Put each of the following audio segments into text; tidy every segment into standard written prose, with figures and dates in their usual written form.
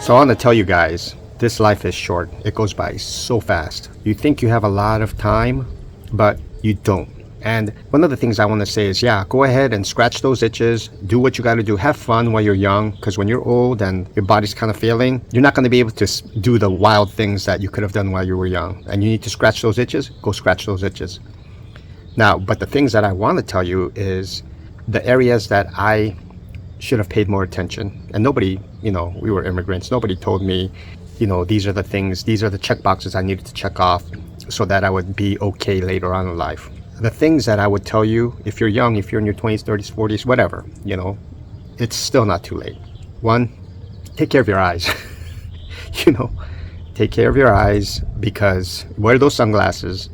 So I want to tell you guys, this life is short. It goes by so fast. You think you have a lot of time, but you don't. And one of the things I want to say is, yeah, go ahead and scratch those itches. Do what you got to do. Have fun while you're young, because when you're old and your body's kind of failing, you're not going to be able to do the wild things that you could have done while you were young. And you need to scratch those itches. Go scratch those itches. Now, but the things that I want to tell you is the areas that I should have paid more attention. And nobody, we were immigrants. Nobody told me, these are the things, these are the check boxes I needed to check off so that I would be okay later on in life. The things that I would tell you, if you're young, if you're in your 20s, 30s, 40s, whatever, it's still not too late. One, take care of your eyes. Take care of your eyes, because wear those sunglasses,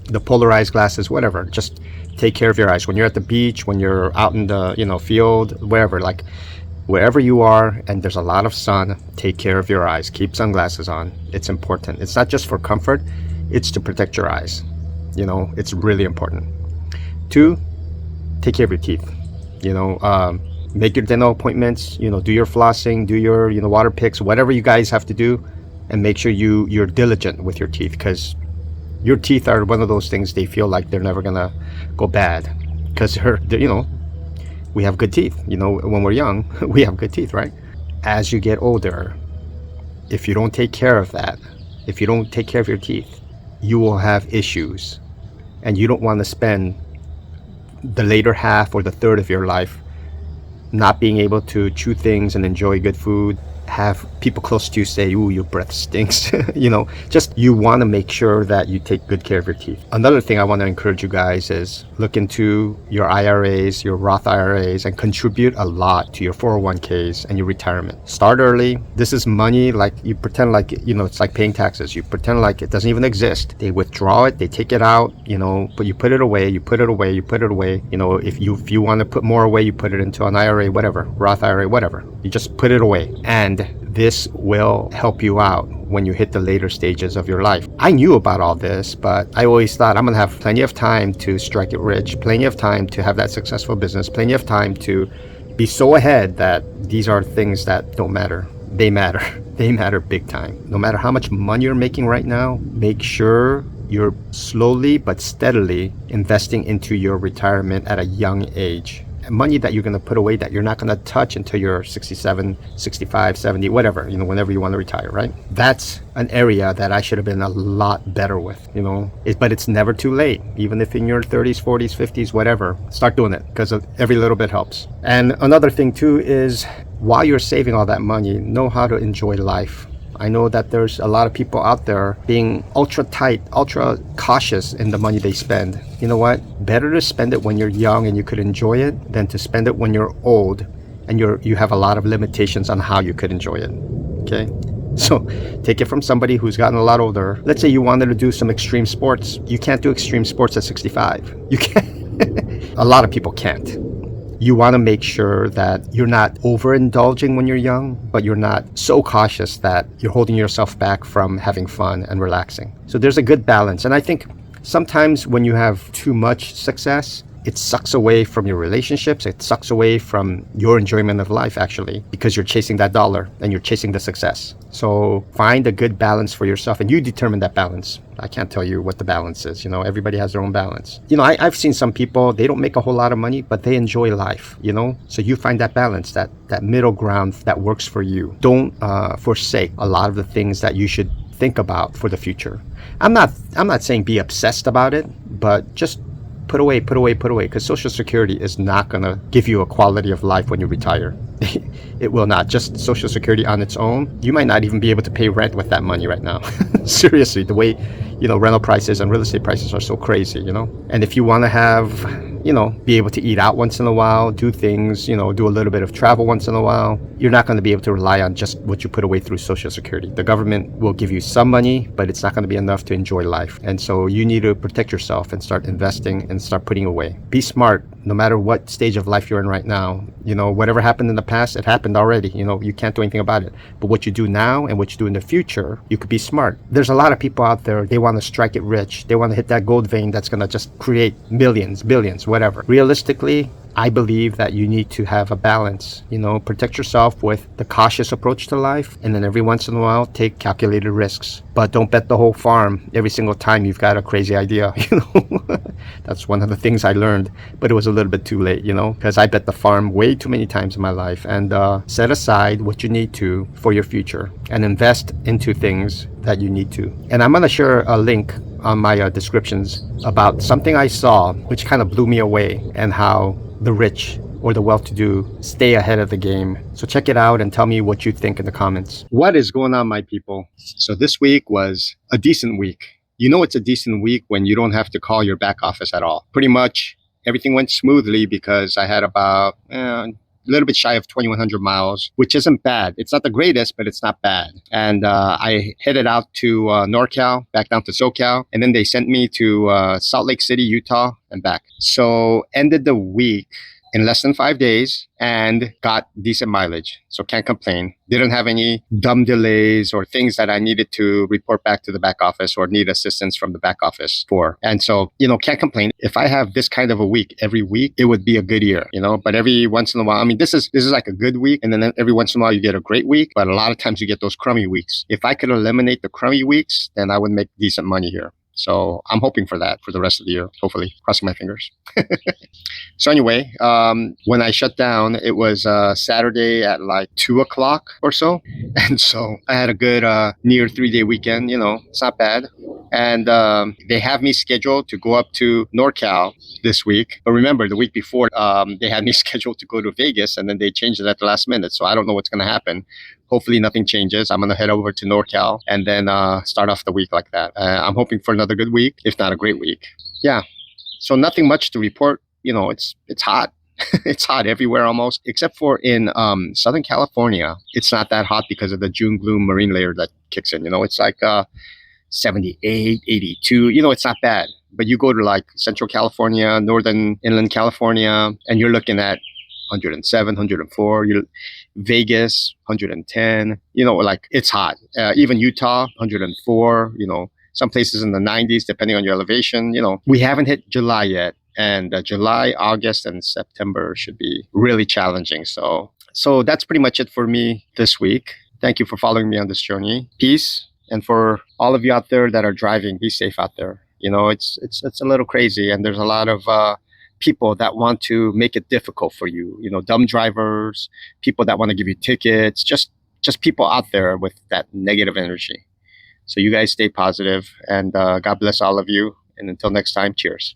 the polarized glasses, whatever. Just take care of your eyes. When you're at the beach, when you're out in the, field, wherever, like wherever you are and there's a lot of sun, take care of your eyes. Keep sunglasses on. It's important. It's not just for comfort, it's to protect your eyes. It's really important. Two, take care of your teeth. Make your dental appointments, do your flossing, do your, water picks, whatever you guys have to do, and make sure you're diligent with your teeth, because your teeth are one of those things, they feel like they're never gonna go bad, because they're we have good teeth. When we're young, we have good teeth, right? As you get older, if you don't take care of that, if you don't take care of your teeth, you will have issues. And you don't want to spend the later half or the third of your life not being able to chew things and enjoy good food, have people close to you say, ooh, your breath stinks. Just you want to make sure that you take good care of your teeth. Another thing I want to encourage you guys is look into your IRAs, your Roth IRAs, and contribute a lot to your 401ks and your retirement. Start early. This is money, like you pretend like, it's like paying taxes. You pretend like it doesn't even exist. They withdraw it, they take it out, but you put it away, you put it away, you put it away. If you want to put more away, you put it into an IRA, whatever, Roth IRA, whatever. You just put it away. And this will help you out when you hit the later stages of your life. I knew about all this, but I always thought I'm gonna have plenty of time to strike it rich, plenty of time to have that successful business, plenty of time to be so ahead that these are things that don't matter. They matter. They matter big time. No matter how much money you're making right now, make sure you're slowly but steadily investing into your retirement at a young age. Money that you're going to put away that you're not going to touch until you're 67, 65, 70, whatever, whenever you want to retire, right? That's an area that I should have been a lot better with, but it's never too late. Even if in your 30s, 40s, 50s, whatever, start doing it, because every little bit helps. And another thing too is, while you're saving all that money, know how to enjoy life. I know that there's a lot of people out there being ultra tight, ultra cautious in the money they spend. You know what? Better to spend it when you're young and you could enjoy it than to spend it when you're old and you have a lot of limitations on how you could enjoy it. Okay? So take it from somebody who's gotten a lot older. Let's say you wanted to do some extreme sports. You can't do extreme sports at 65. You can't. A lot of people can't. You want to make sure that you're not overindulging when you're young, but you're not so cautious that you're holding yourself back from having fun and relaxing. So there's a good balance. And I think sometimes when you have too much success, it sucks away from your relationships. It sucks away from your enjoyment of life, actually, because you're chasing that dollar and you're chasing the success. So find a good balance for yourself, and you determine that balance. I can't tell you what the balance is. Everybody has their own balance. I've seen some people, they don't make a whole lot of money, but they enjoy life, So you find that balance, that middle ground that works for you. Don't forsake a lot of the things that you should think about for the future. I'm not saying be obsessed about it, but just put away, because Social Security is not going to give you a quality of life when you retire. It will not. Just Social Security on its own, you might not even be able to pay rent with that money right now. Seriously, the way, rental prices and real estate prices are so crazy, And if you want to have, be able to eat out once in a while, do things, do a little bit of travel once in a while, you're not going to be able to rely on just what you put away through Social Security. The government will give you some money, but it's not going to be enough to enjoy life. And so you need to protect yourself and start investing and start putting away. Be smart, no matter what stage of life you're in right now. Whatever happened in the past, it happened already. You can't do anything about it. But what you do now and what you do in the future, you could be smart. There's a lot of people out there, they want to strike it rich. They want to hit that gold vein that's going to just create millions, billions, whatever. Realistically, I believe that you need to have a balance, protect yourself with the cautious approach to life, and then every once in a while take calculated risks. But don't bet the whole farm every single time you've got a crazy idea. That's one of the things I learned, but it was a little bit too late, because I bet the farm way too many times in my life. And set aside what you need to for your future and invest into things that you need to. And I'm going to share a link on my descriptions about something I saw which kind of blew me away, and how the rich or the well-to-do stay ahead of the game. So check it out and tell me what you think in the comments. What is going on, my people? So this week was a decent week. It's a decent week when you don't have to call your back office at all. Pretty much everything went smoothly because I had about a little bit shy of 2,100 miles, which isn't bad. It's not the greatest, but it's not bad. And I headed out to NorCal, back down to SoCal, and then they sent me to Salt Lake City, Utah, and back. So ended the week in less than 5 days and got decent mileage. So can't complain. Didn't have any dumb delays or things that I needed to report back to the back office or need assistance from the back office for. And so, can't complain. If I have this kind of a week every week, it would be a good year, but every once in a while, this is like a good week. And then every once in a while you get a great week, but a lot of times you get those crummy weeks. If I could eliminate the crummy weeks, then I would make decent money here. So I'm hoping for that for the rest of the year, hopefully, crossing my fingers. So anyway, when I shut down, it was Saturday at like 2 o'clock or so. And so I had a good near 3-day weekend, it's not bad. And they have me scheduled to go up to NorCal this week. But remember, the week before, they had me scheduled to go to Vegas, and then they changed it at the last minute. So I don't know what's going to happen. Hopefully nothing changes. I'm going to head over to NorCal and then start off the week like that. I'm hoping for another good week, if not a great week. Yeah. So nothing much to report. It's hot. It's hot everywhere almost, except for in Southern California. It's not that hot because of the June gloom marine layer that kicks in. It's like 78, 82. It's not bad. But you go to like Central California, Northern Inland California, and you're looking at 107, 104. Vegas, 110. Like it's hot. Even Utah, 104. Some places in the 90s, depending on your elevation. We haven't hit July yet. And July, August, and September should be really challenging. So that's pretty much it for me this week. Thank you for following me on this journey. Peace. And for all of you out there that are driving, be safe out there. It's a little crazy, and there's a lot of people that want to make it difficult for you. Dumb drivers, people that want to give you tickets, just people out there with that negative energy. So you guys stay positive, and God bless all of you. And until next time, cheers.